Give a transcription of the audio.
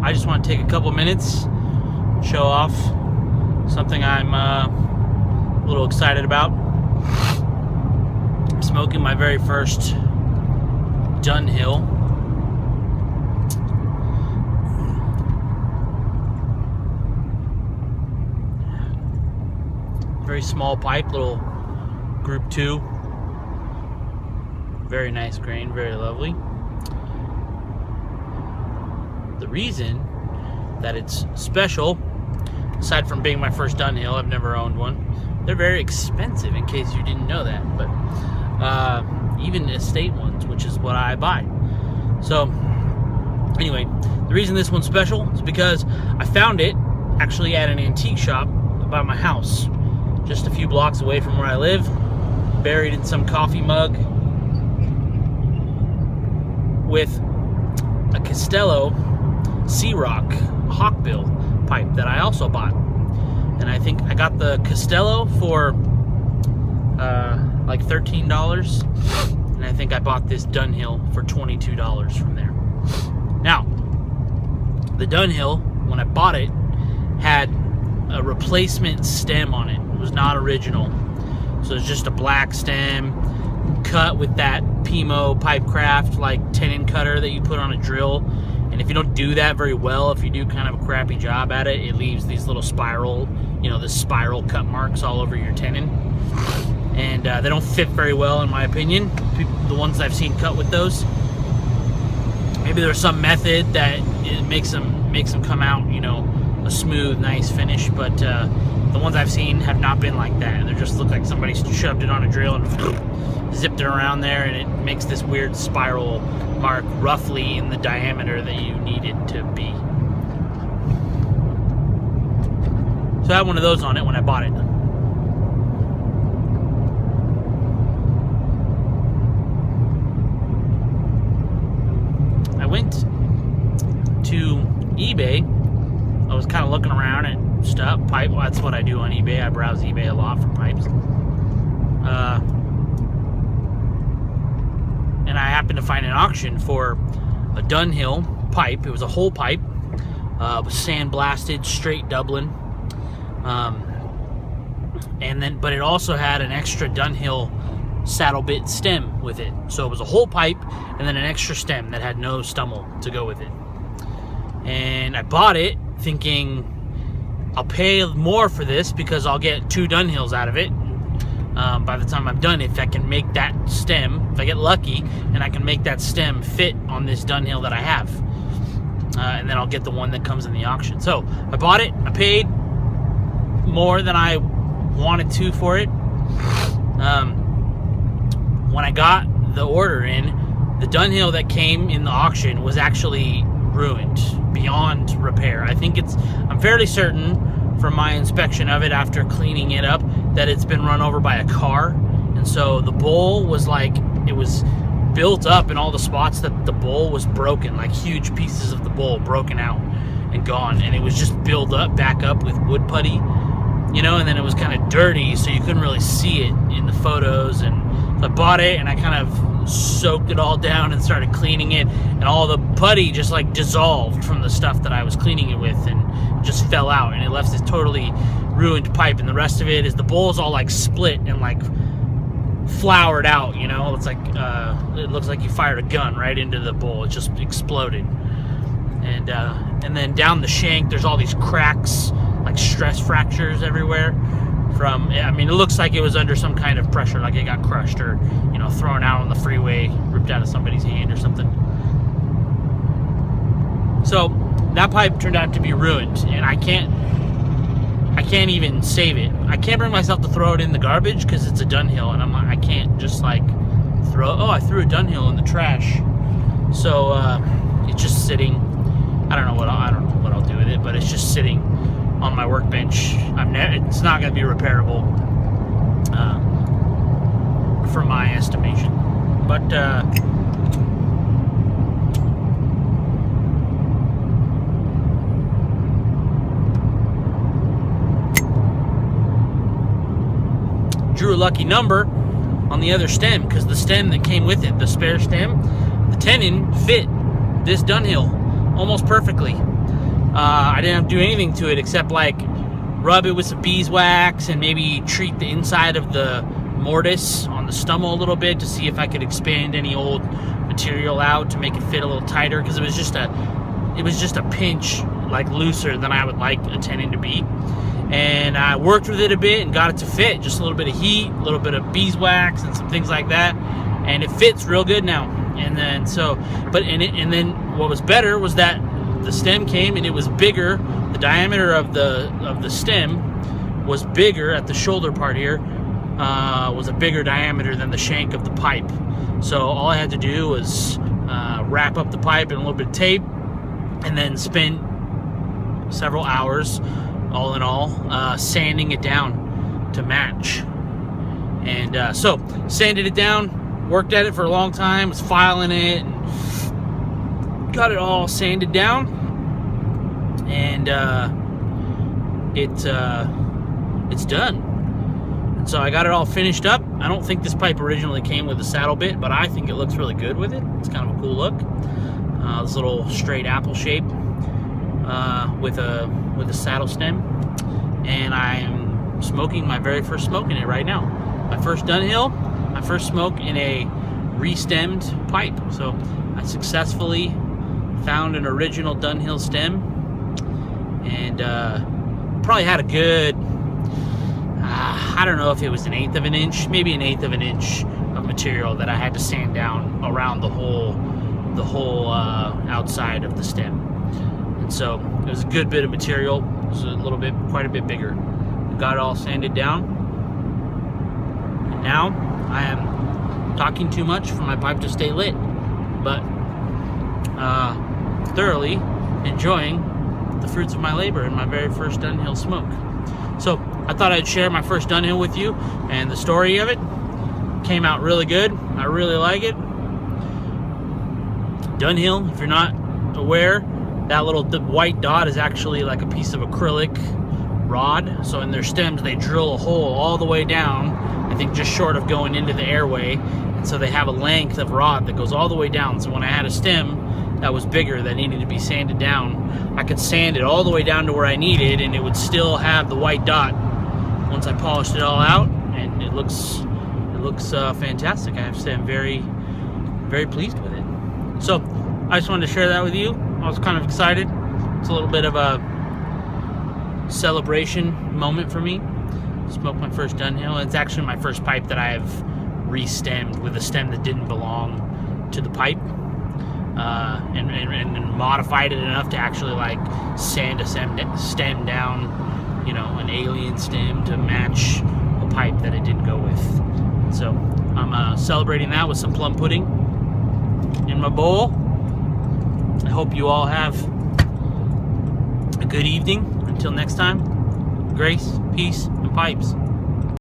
I just want to take a couple minutes, show off something I'm a little excited about. I'm smoking my very first Dunhill. Very small pipe, little group 2. Very nice grain, very lovely. The reason that it's special, aside from being my first Dunhill, I've never owned one. They're very expensive, in case you didn't know that. But even estate ones, which is what I buy. So anyway, the reason this one's special is because I found it actually at an antique shop by my house, just a few blocks away from where I live, buried in some coffee mug with a Castello Sea Rock Hawkbill pipe that I also bought. And I think I got the Castello for like $13, and I think I bought this Dunhill for $22 from there. Now, the Dunhill, when I bought it, had a replacement stem on it. It was not original. So it's just a black stem cut with that Pimo Pipecraft like tenon cutter that you put on a drill. And if you don't do that very well, if you do kind of a crappy job at it, it leaves these little spiral, the spiral cut marks all over your tenon. And they don't fit very well, in my opinion. The ones I've seen cut with those. Maybe there's some method that it makes them come out, a smooth, nice finish. But the ones I've seen have not been like that. They just look like somebody shoved it on a drill and zipped it around there, and it makes this weird spiral mark roughly in the diameter that you need it to be. So I had one of those on it when I bought it. I went to eBay. I was kind of looking around at stuff, pipe. Well, that's what I do on eBay. I browse eBay a lot for pipes. And I happened to find an auction for a Dunhill pipe. It was a whole pipe, was sandblasted, straight Dublin, but it also had an extra Dunhill saddle bit stem with it. So it was a whole pipe and then an extra stem that had no stummel to go with it. And I bought it thinking I'll pay more for this because I'll get 2 Dunhills out of it. By the time I'm done, if I can make that stem, if I get lucky, and I can make that stem fit on this Dunhill that I have, and then I'll get the one that comes in the auction. So I bought it. I paid more than I wanted to for it. When I got the order in, the Dunhill that came in the auction was actually ruined beyond repair. I'm fairly certain from my inspection of it after cleaning it up that it's been run over by a car. And so the bowl was it was built up in all the spots that the bowl was broken, like huge pieces of the bowl broken out and gone. And it was just built up, back up with wood putty, and then it was kind of dirty, so you couldn't really see it in the photos. And so I bought it and I kind of soaked it all down and started cleaning it, and all the putty just dissolved from the stuff that I was cleaning it with and just fell out, and it left this totally ruined pipe. And the rest of it is the bowl's all split and floured out, it's it looks like you fired a gun right into the bowl. It just exploded. And then down the shank there's all these cracks, like stress fractures everywhere it looks like it was under some kind of pressure, like it got crushed or thrown out on the freeway, ripped out of somebody's hand or something. So that pipe turned out to be ruined, and I can't even save it. I can't bring myself to throw it in the garbage because it's a Dunhill, and I can't just I threw a Dunhill in the trash. So it's just sitting. I don't know what I'll do with it, but it's just sitting on my workbench. It's not going to be repairable, from my estimation. But drew a lucky number on the other stem, because the stem that came with it, the spare stem, the tenon fit this Dunhill almost perfectly. I didn't have to do anything to it except like rub it with some beeswax and maybe treat the inside of the mortise on the stumble a little bit to see if I could expand any old material out to make it fit a little tighter, because it was just a pinch like looser than I would like a tenon to be. And I worked with it a bit and got it to fit. Just a little bit of heat, a little bit of beeswax and some things like that, and it fits real good now. And then then what was better was that the stem came and it was bigger. The diameter of the stem was bigger at the shoulder part here. Was a bigger diameter than the shank of the pipe. So all I had to do was wrap up the pipe in a little bit of tape, and then spend several hours, all in all, sanding it down to match. And so sanded it down, worked at it for a long time, was filing it, and got it all sanded down, and it's done. And so I got it all finished up. I don't think this pipe originally came with a saddle bit, but I think it looks really good with it. It's kind of a cool look. This little straight apple shape with a saddle stem, and I'm smoking my very first smoke in it right now. My first Dunhill, my first smoke in a re-stemmed pipe. So I successfully found an original Dunhill stem, and probably had a good, I don't know if it was 1/8 of an inch, maybe 1/8 of an inch of material that I had to sand down around the whole outside of the stem. And so it was a good bit of material. It was quite a bit bigger. Got it all sanded down. And now I am talking too much for my pipe to stay lit, but thoroughly enjoying the fruits of my labor in my very first Dunhill smoke. So I thought I'd share my first Dunhill with you, and the story of it came out really good. I really like it. Dunhill, if you're not aware, that little white dot is actually like a piece of acrylic rod. So in their stems, they drill a hole all the way down, I think just short of going into the airway. And so they have a length of rod that goes all the way down. So when I had a stem that was bigger that needed to be sanded down, I could sand it all the way down to where I needed, and it would still have the white dot once I polished it all out. And it looks fantastic. I have to say I'm very, very pleased with it. So I just wanted to share that with you. I was kind of excited. It's a little bit of a celebration moment for me. Smoked my first Dunhill. It's actually my first pipe that I have re-stemmed with a stem that didn't belong to the pipe, and modified it enough to actually like sand a stem down, an alien stem to match a pipe that it didn't go with. So I'm celebrating that with some plum pudding in my bowl. I hope you all have a good evening. Until next time, grace, peace, and pipes.